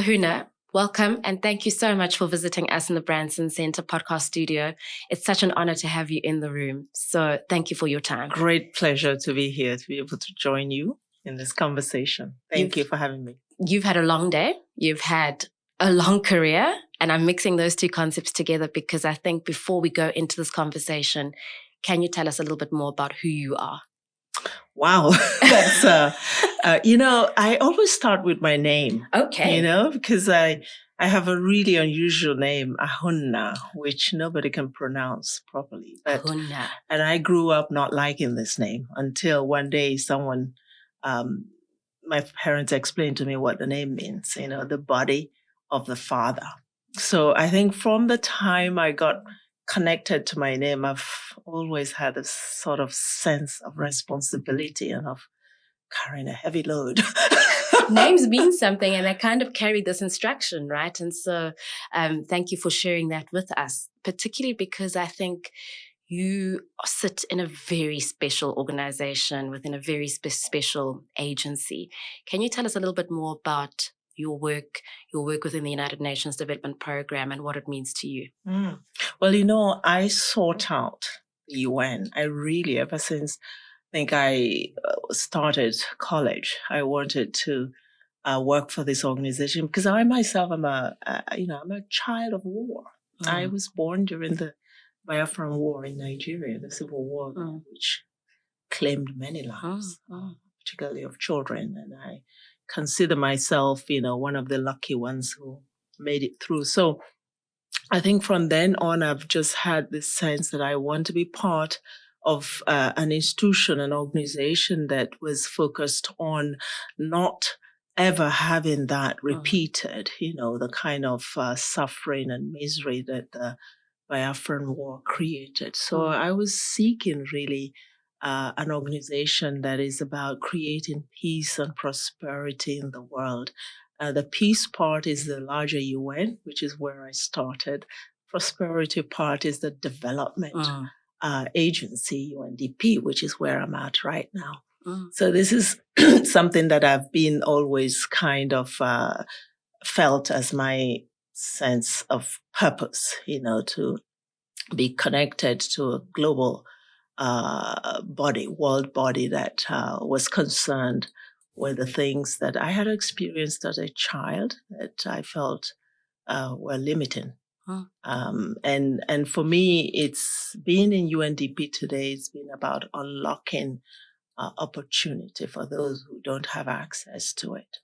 Ahunna, welcome and thank you so much for visiting us in the Branson Centre podcast studio. It's such an honor to have you in the room. So thank you for your time. Great pleasure to be here, to be able to join you in this conversation. Thank you for having me. You've had a long day. You've had a long career. And I'm mixing those two concepts together because I think before we go into this conversation, can you tell us a little bit more about who you are? Wow. That's, I always start with my name. Okay. Because I have a really unusual name, Ahunna, which nobody can pronounce properly. Ahunna. And I grew up not liking this name until one day someone, my parents explained to me what the name means, the body of the Father. So I think from the time I got connected to my name, I've always had a sort of sense of responsibility and of carrying a heavy load. Names mean something and they kind of carry this instruction, right? And so thank you for sharing that with us, particularly because I think you sit in a very special organization within a very special agency. Can you tell us a little bit more about your work within the United Nations Development Program and what it means to you? Well, I sought out the UN. I really, ever since I think I started college, I wanted to work for this organization because I myself am I'm a child of war. I was born during the Biafran War in Nigeria, the civil war, which claimed many lives, particularly of children. And I consider myself, one of the lucky ones who made it through. So I think from then on, I've just had this sense that I want to be part of an institution, an organization that was focused on not ever having that repeated, the kind of suffering and misery that the Biafran War created. So I was seeking really an organization that is about creating peace and prosperity in the world. The peace part is the larger UN, which is where I started. Prosperity part is the development agency, UNDP, which is where I'm at right now. So this is something that I've been always kind of felt as my sense of purpose, to be connected to a global world body that was concerned with the things that I had experienced as a child that I felt were limiting. And for me, it's been in UNDP today, it's been about unlocking opportunity for those who don't have access to it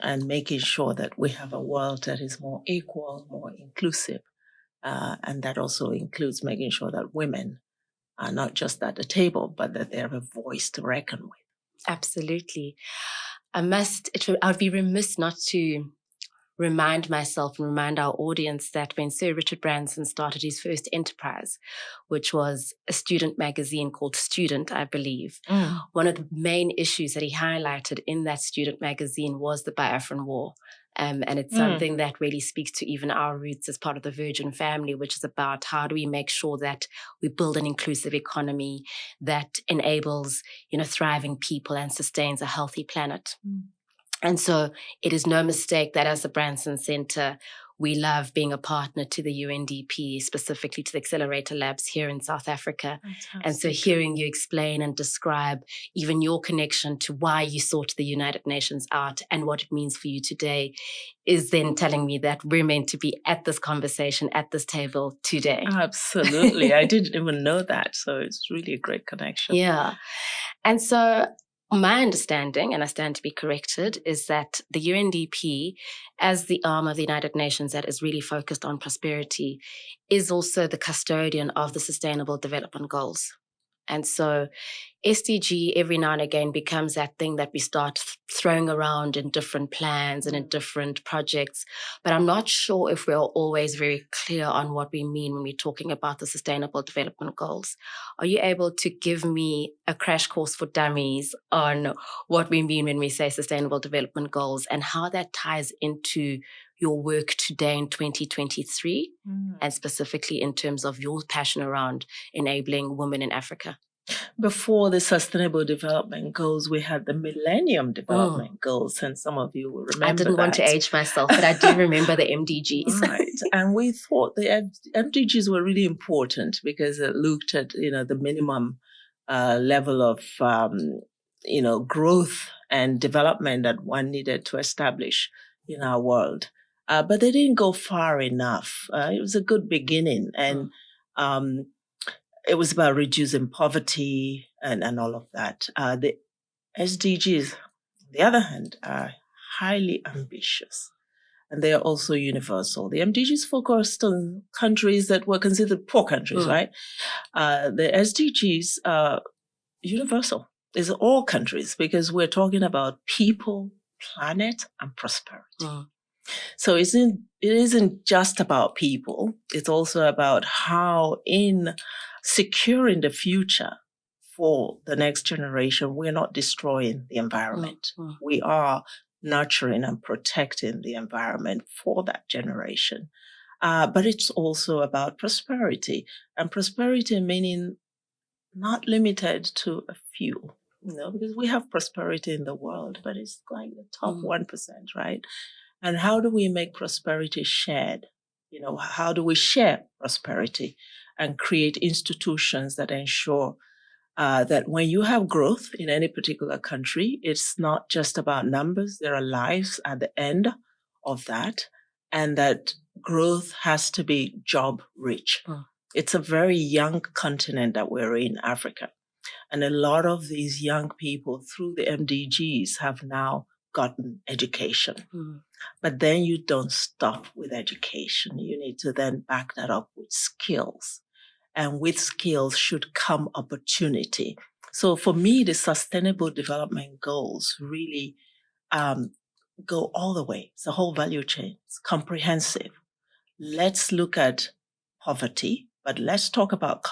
and making sure that we have a world that is more equal, more inclusive. And that also includes making sure that women are not just at the table, but that they have a voice to reckon with. Absolutely. I'd be remiss not to remind myself and remind our audience that when Sir Richard Branson started his first enterprise, which was a student magazine called Student, I believe, one of the main issues that he highlighted in that student magazine was the Biafran War. And it's something that really speaks to even our roots as part of the Virgin family, which is about how do we make sure that we build an inclusive economy that enables, thriving people and sustains a healthy planet. And so it is no mistake that as the Branson Centre, we love being a partner to the UNDP, specifically to the Accelerator Labs here in South Africa. Fantastic. And so hearing you explain and describe even your connection to why you sought the United Nations out and what it means for you today is then telling me that we're meant to be at this conversation, at this table today. Absolutely. I didn't even know that. So it's really a great connection. Yeah. And so my understanding, and I stand to be corrected, is that the UNDP, as the arm of the United Nations that is really focused on prosperity, is also the custodian of the Sustainable Development Goals. And so SDG every now and again becomes that thing that we start throwing around in different plans and in different projects. But I'm not sure if we're always very clear on what we mean when we're talking about the Sustainable Development Goals. Are you able to give me a crash course for dummies on what we mean when we say Sustainable Development Goals and how that ties into your work today in 2023 and specifically in terms of your passion around enabling women in Africa? Before the Sustainable Development Goals, we had the Millennium Development Goals, and some of you will remember I didn't want to age myself, but I do remember the MDGs. Right. And we thought the MDGs were really important because it looked at, the minimum level of, growth and development that one needed to establish in our world. But they didn't go far enough. It was a good beginning. And it was about reducing poverty and all of that. The SDGs, on the other hand, are highly ambitious. And they are also universal. The MDGs focused on countries that were considered poor countries, right? The SDGs are universal. It's all countries because we're talking about people, planet, and prosperity. So it isn't just about people. It's also about how in securing the future for the next generation, we're not destroying the environment. We are nurturing and protecting the environment for that generation. But it's also about prosperity, and prosperity meaning not limited to a few, because we have prosperity in the world, but it's like the top 1%, right? And how do we make prosperity shared? How do we share prosperity and create institutions that ensure that when you have growth in any particular country, it's not just about numbers. There are lives at the end of that, and that growth has to be job rich. It's a very young continent that we're in, Africa. And a lot of these young people through the MDGs have now gotten education. But then you don't stop with education. You need to then back that up with skills. And with skills should come opportunity. So for me, the Sustainable Development Goals really go all the way. It's the whole value chain. It's comprehensive. Let's look at poverty, but let's talk about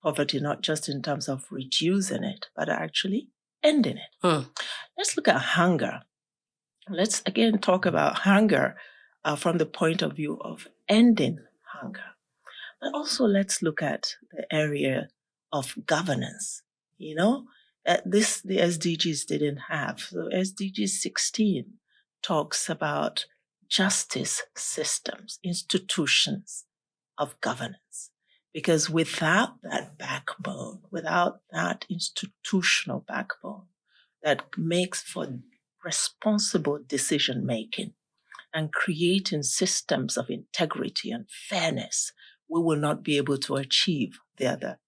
poverty not just in terms of reducing it, but actually ending it. Let's look at hunger. Let's again talk about hunger from the point of view of ending hunger. But also let's look at the area of governance. The SDGs didn't have. So SDG 16 talks about justice systems, institutions of governance. Because without that backbone, without that institutional backbone that makes for responsible decision making and creating systems of integrity and fairness, we will not be able to achieve the other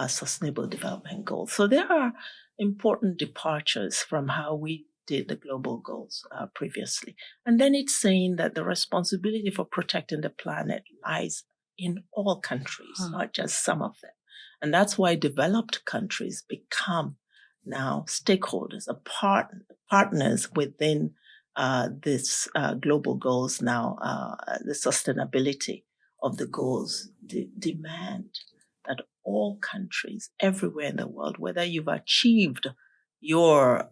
Sustainable Development Goals. So there are important departures from how we did the global goals previously. And then it's saying that the responsibility for protecting the planet lies in all countries, not just some of them. And that's why developed countries become now stakeholders, partners within this global goals now, the sustainability of the goals demand that all countries everywhere in the world, whether you've achieved your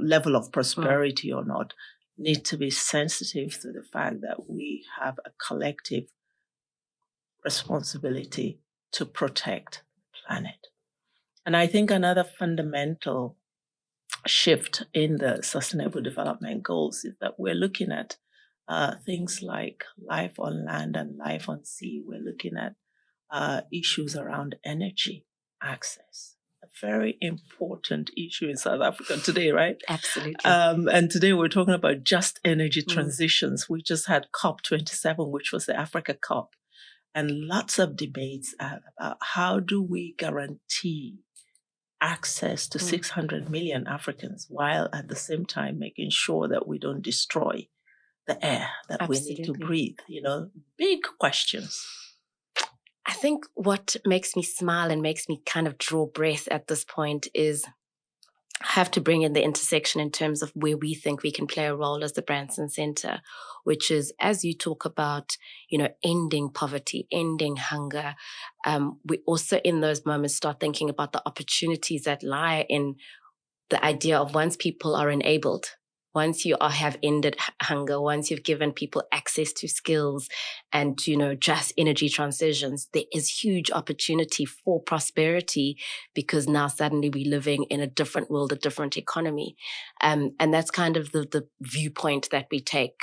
level of prosperity or not, need to be sensitive to the fact that we have a collective responsibility to protect the planet. And I think another fundamental shift in the Sustainable Development Goals is that we're looking at things like life on land and life on sea. We're looking at issues around energy access, a very important issue in South Africa today, right? Absolutely. And today we're talking about just energy transitions. We just had COP27, which was the Africa COP, and lots of debates about how do we guarantee access to 600 million Africans while at the same time making sure that we don't destroy the air that we need to breathe. Big questions. I think what makes me smile and makes me kind of draw breath at this point is I have to bring in the intersection in terms of where we think we can play a role as the Branson Centre, which is, as you talk about, ending poverty, ending hunger. We also in those moments start thinking about the opportunities that lie in the idea of once people are enabled, once you have ended hunger, once you've given people access to skills and, just energy transitions, there is huge opportunity for prosperity, because now suddenly we're living in a different world, a different economy. And that's kind of the viewpoint that we take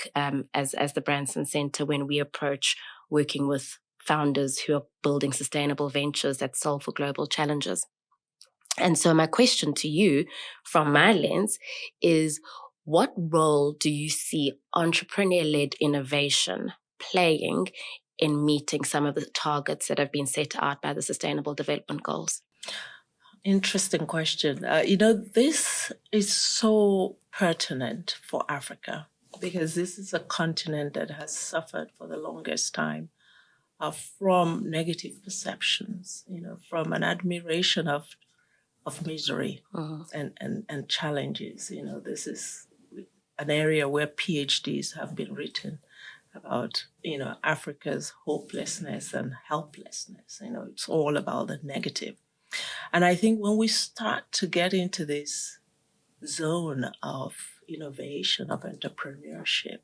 as the Branson Centre when we approach working with founders who are building sustainable ventures that solve for global challenges. And so my question to you from my lens is, what role do you see entrepreneur-led innovation playing in meeting some of the targets that have been set out by the Sustainable Development Goals? Interesting question. This is so pertinent for Africa, because this is a continent that has suffered for the longest time from negative perceptions, from an admiration of misery and challenges. This is an area where PhDs have been written about, Africa's hopelessness and helplessness. It's all about the negative. And I think when we start to get into this zone of innovation, of entrepreneurship,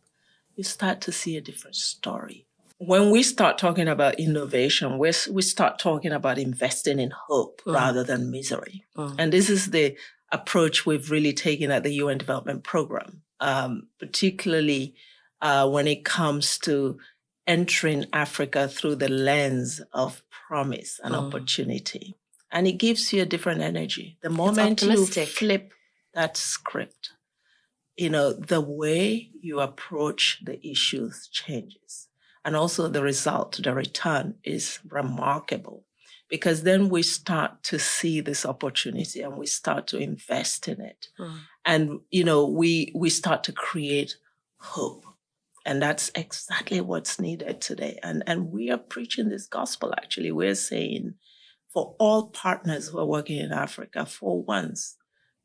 you start to see a different story. When we start talking about innovation, we start talking about investing in hope rather than misery. And this is the approach we've really taken at the UN Development Program, particularly when it comes to entering Africa through the lens of promise and opportunity. And it gives you a different energy. The moment you flip that script, the way you approach the issues changes. And also the result, the return is remarkable, because then we start to see this opportunity and we start to invest in it. And, we start to create hope. And that's exactly what's needed today. And we are preaching this gospel, actually. We're saying, for all partners who are working in Africa, for once,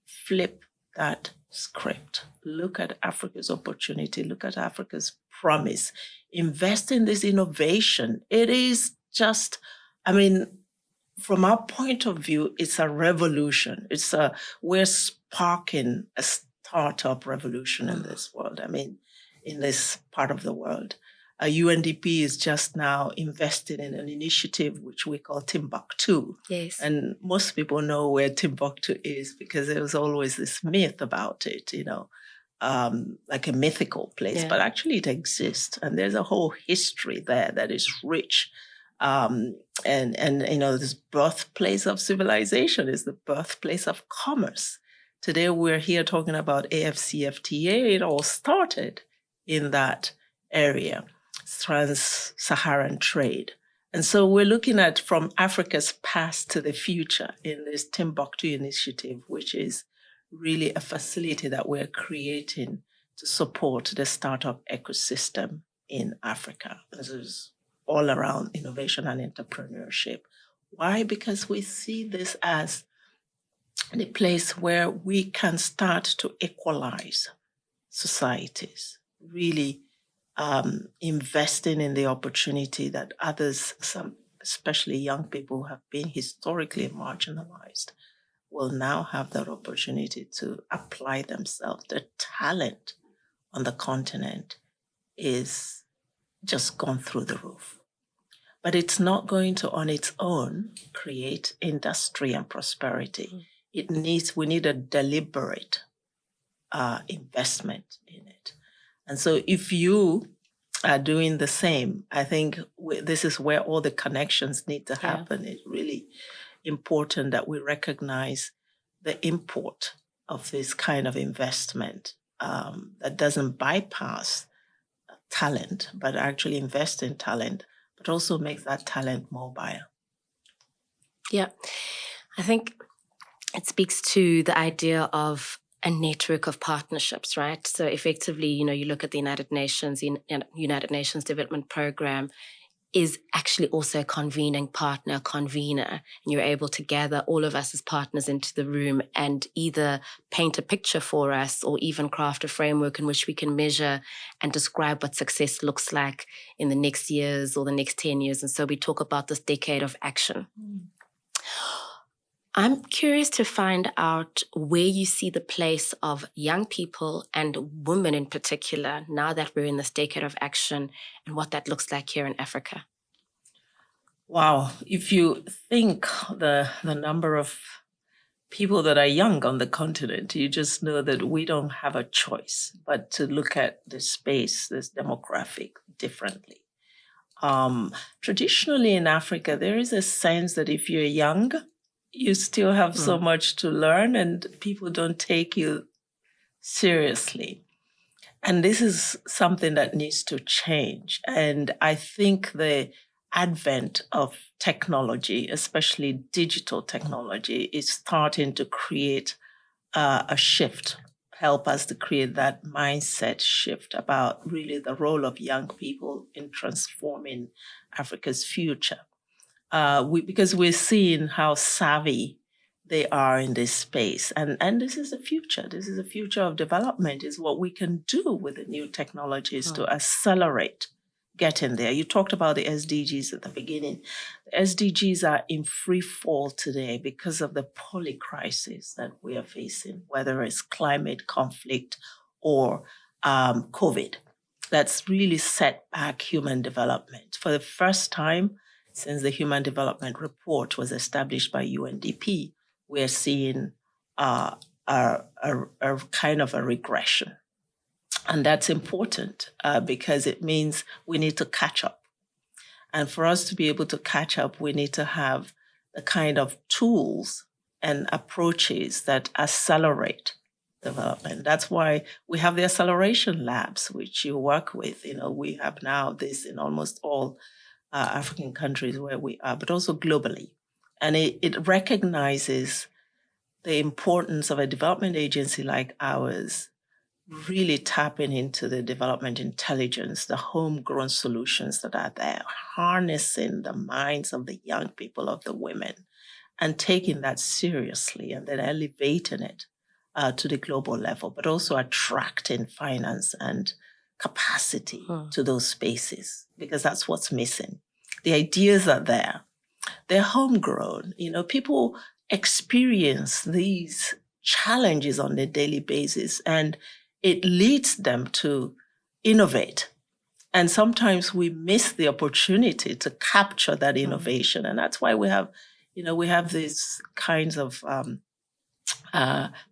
flip that script. Look at Africa's opportunity. Look at Africa's promise. Invest in this innovation. It is just, from our point of view, it's a revolution. We're sparking a startup revolution in this world. In this part of the world. UNDP is just now invested in an initiative which we call Timbuktu. Yes. And most people know where Timbuktu is because there was always this myth about it, like a mythical place. Yeah. But actually it exists. And there's a whole history there that is rich. And this birthplace of civilization is the birthplace of commerce. Today we're here talking about AFCFTA. It all started in that area, trans-Saharan trade. And so we're looking at from Africa's past to the future in this Timbuktu initiative, which is really a facility that we're creating to support the startup ecosystem in Africa. This is all around innovation and entrepreneurship. Why? Because we see this as the place where we can start to equalize societies, really investing in the opportunity that others, some especially young people who have been historically marginalized, will now have that opportunity to apply themselves. The talent on the continent is just gone through the roof. But it's not going to, on its own, create industry and prosperity. We need a deliberate investment in it. And so if you are doing the same, I think this is where all the connections need to happen. Yeah. It's really important that we recognize the import of this kind of investment that doesn't bypass talent, but actually invest in talent, but also make that talent mobile. Yeah, I think it speaks to the idea of a network of partnerships, right? So effectively, you look at the United Nations Development Program is actually also a convener, and you're able to gather all of us as partners into the room and either paint a picture for us or even craft a framework in which we can measure and describe what success looks like in the next years or the next 10 years. And so we talk about this decade of action. I'm curious to find out where you see the place of young people and women in particular, now that we're in this decade of action, and what that looks like here in Africa. Wow. If you think the number of people that are young on the continent, you just know that we don't have a choice but to look at the space, this demographic, differently. Traditionally in Africa, there is a sense that if you're young, you still have so much to learn and people don't take you seriously. And this is something that needs to change. And I think the advent of technology, especially digital technology, is starting to create a shift, help us to create that mindset shift about really the role of young people in transforming Africa's future. Because we're seeing how savvy they are in this space. And this is the future. This is the future of development, is what we can do with the new technologies to accelerate getting there. You talked about the SDGs at the beginning. The SDGs are in free fall today because of the polycrisis that we are facing, whether it's climate conflict or COVID. That's really set back human development. For the first time since the Human Development Report was established by UNDP, we're seeing a kind of a regression. And that's important because it means we need to catch up. And for us to be able to catch up, we need to have the kind of tools and approaches that accelerate development. That's why we have the acceleration labs, which you work with. We have now this in almost all African countries where we are, but also globally. And it recognizes the importance of a development agency like ours really tapping into the development intelligence, the homegrown solutions that are there, harnessing the minds of the young people, of the women, and taking that seriously and then elevating it to the global level, but also attracting finance and capacity to those spaces, because that's what's missing. The ideas are there. They're homegrown. People experience these challenges on a daily basis, and it leads them to innovate. And sometimes we miss the opportunity to capture that innovation. And that's why we have these kinds of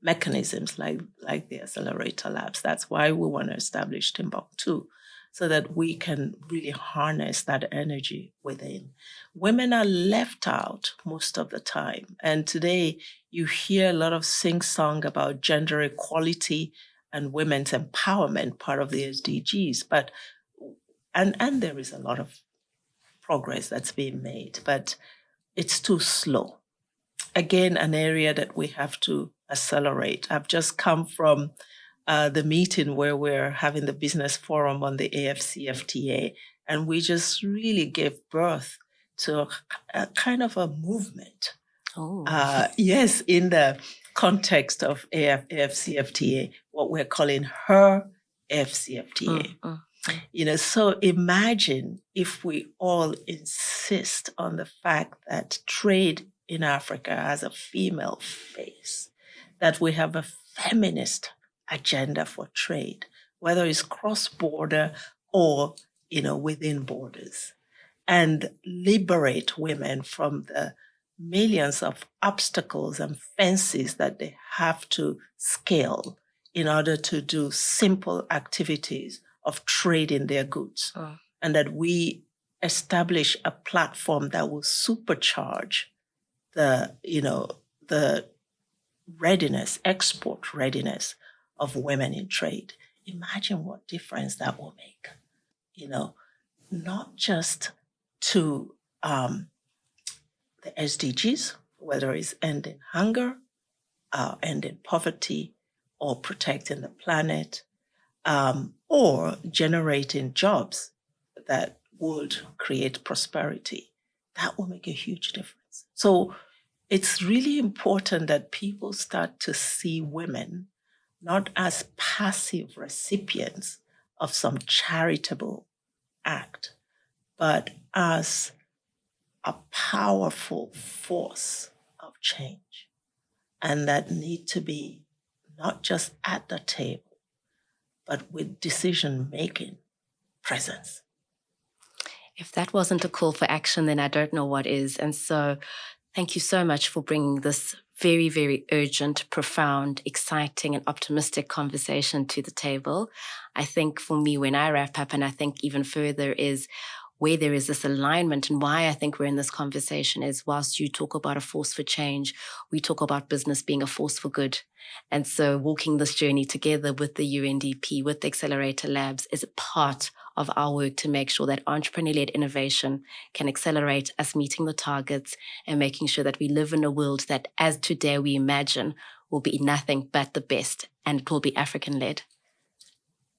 mechanisms like the accelerator labs. That's why we want to establish Timbuktu, so that we can really harness that energy within. Women are left out most of the time. And today you hear a lot of sing-song about gender equality and women's empowerment, part of the SDGs. But and there is a lot of progress that's being made, but it's too slow. Again, an area that we have to accelerate. I've just come from the meeting where we're having the business forum on the AFCFTA, and we just really gave birth to a kind of a movement. Yes, in the context of AFCFTA, what we're calling her AFCFTA. So imagine if we all insist on the fact that trade in Africa has a female face, that we have a feminist agenda for trade, whether it's cross-border or, within borders, and liberate women from the millions of obstacles and fences that they have to scale in order to do simple activities of trading their goods. And that we establish a platform that will supercharge the readiness, export readiness of women in trade. Imagine what difference that will make, not just to the SDGs, whether it's ending hunger, ending poverty, or protecting the planet, or generating jobs that would create prosperity. That will make a huge difference. So it's really important that people start to see women not as passive recipients of some charitable act, but as a powerful force of change, and that need to be not just at the table, but with decision-making presence. If that wasn't a call for action, then I don't know what is. And so thank you so much for bringing this very, very urgent, profound, exciting, and optimistic conversation to the table. I think for me, when I wrap up, and I think even further, is where there is this alignment, and why I think we're in this conversation is, whilst you talk about a force for change, we talk about business being a force for good. And so walking this journey together with the UNDP, with the Accelerator Labs, is a part of our work to make sure that entrepreneur-led innovation can accelerate us meeting the targets and making sure that we live in a world that, as today we imagine, will be nothing but the best, and it will be African-led.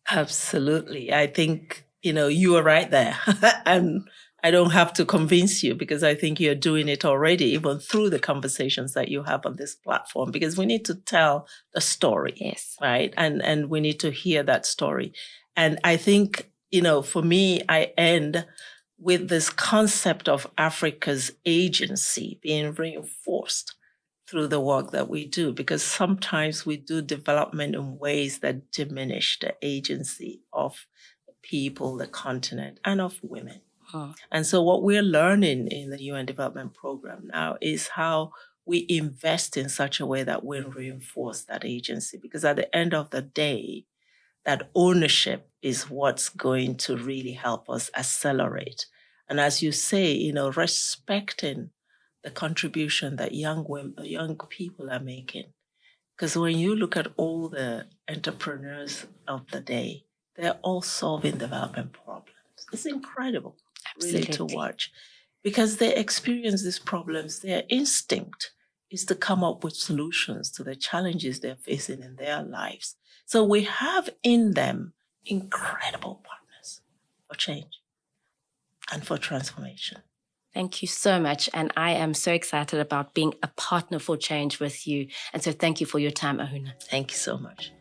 Absolutely. I think, you are right there. And I don't have to convince you, because I think you're doing it already, even through the conversations that you have on this platform, because we need to tell the story. Yes. Right. And we need to hear that story. And I think, for me, I end with this concept of Africa's agency being reinforced through the work that we do, because sometimes we do development in ways that diminish the agency of people, the continent, and of women. And so what we're learning in the UN Development Program now is how we invest in such a way that we reinforce that agency, because at the end of the day, that ownership is what's going to really help us accelerate. And as you say, respecting the contribution that young people are making. Because when you look at all the entrepreneurs of the day, they're all solving development problems. It's incredible, really, to watch. Because they experience these problems, their instinct is to come up with solutions to the challenges they're facing in their lives. So we have in them incredible partners for change and for transformation. Thank you so much. And I am so excited about being a partner for change with you. And so thank you for your time, Ahunna. Thank you so much.